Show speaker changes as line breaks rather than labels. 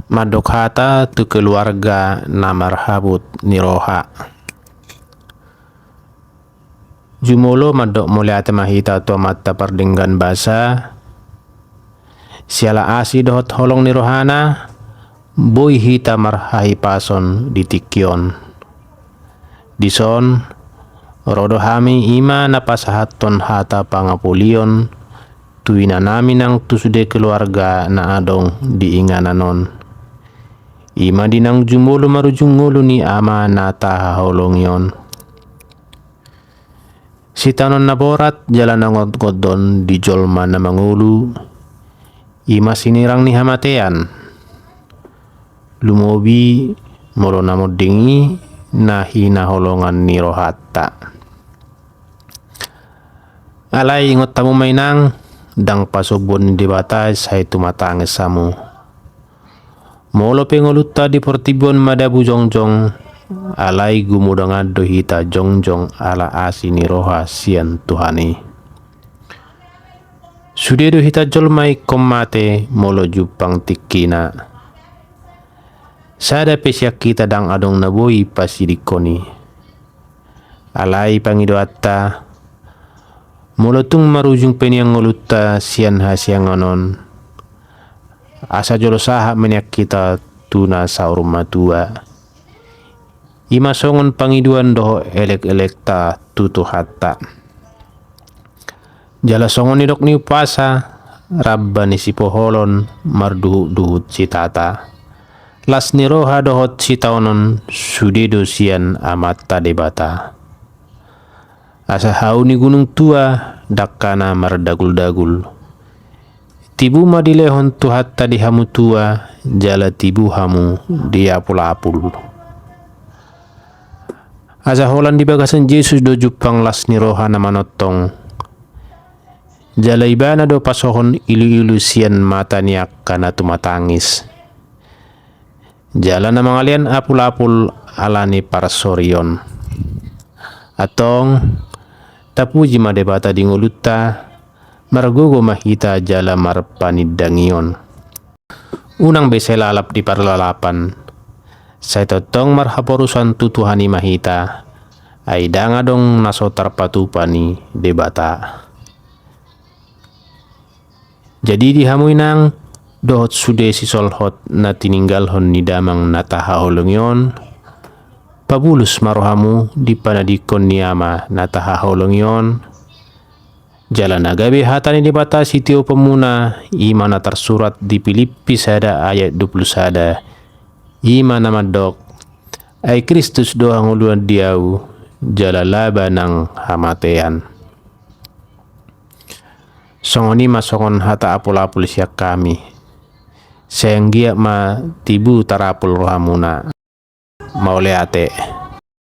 madok hata tu keluarga na marhabut ni roha. Jumolo madok muliate mahita tu mata pardinggan basa siala asi dohot holong ni rohana boy hita marhahi pason di tikyon dison rodo hami ima napasahaton hata pangapulion tuina nami nang tusude keluarga na adong diingananon ima dinang jumolo marujungolo ni ama nata haholongyon. Si tanon na borat jalan nangot-godon di jolma na mangulu ima sinirang ni hamatean lumobi molo namodingi na hinaholongan ni rohatta alay ingot tamu mainang dang pasobon di batas hay tumatanges samu molo pengolutta di portibon madabu jongjong alay gumudang dohita jongjong ala asini roha sian tuhani sude dohita jolmai komate molo jupang tikina sada pesyak kita dang adong naboi pasidikoni alay pangido atta molo tung marujung peniang ngolutta sian hasianganon asa jolo saha menyak kita tuna saurum matua ima songon pangiduan doho elek-elekta tutu hatta jala songon nidok ni upasa rabba ni sipoholon marduhut-duhut citata las ni roha dohot sitaonon sudedo sian amatta debata asa hau ni gunung tua dakkana mardagul-dagul tibu madilehon tu hatta di hamu tua jala tibu hamu diapul-apul asa holan di bagasan Yesus do jupang las ni roha na manotong jala ibana do pasohon ilu-ilu sian mata niak kana tumatangis jala na mangalian apul-apul alani parasorion atong tapuji madebata di ngolutta margogo mahita jala marpanidangion unang beselalap di parlalapan saya totong marhaporusan tutuhani mahita ay dangadong nasotar patupani debata jadi dihamui nang dohot sude si solhot na tininggalhon ni damang natahaholongyon pabulus marohamu di panadikon niyama natahaholongyon jalan agabe hatani debata sitio pemuna imana tersurat di Filipi sada ayat 20 sada ima namadok ay Kristus doang uluan diau jalalaba nang hamatean songoni masongon hata apul-apul siak kami sayang giak ma tibu tarapul rohamuna mauleate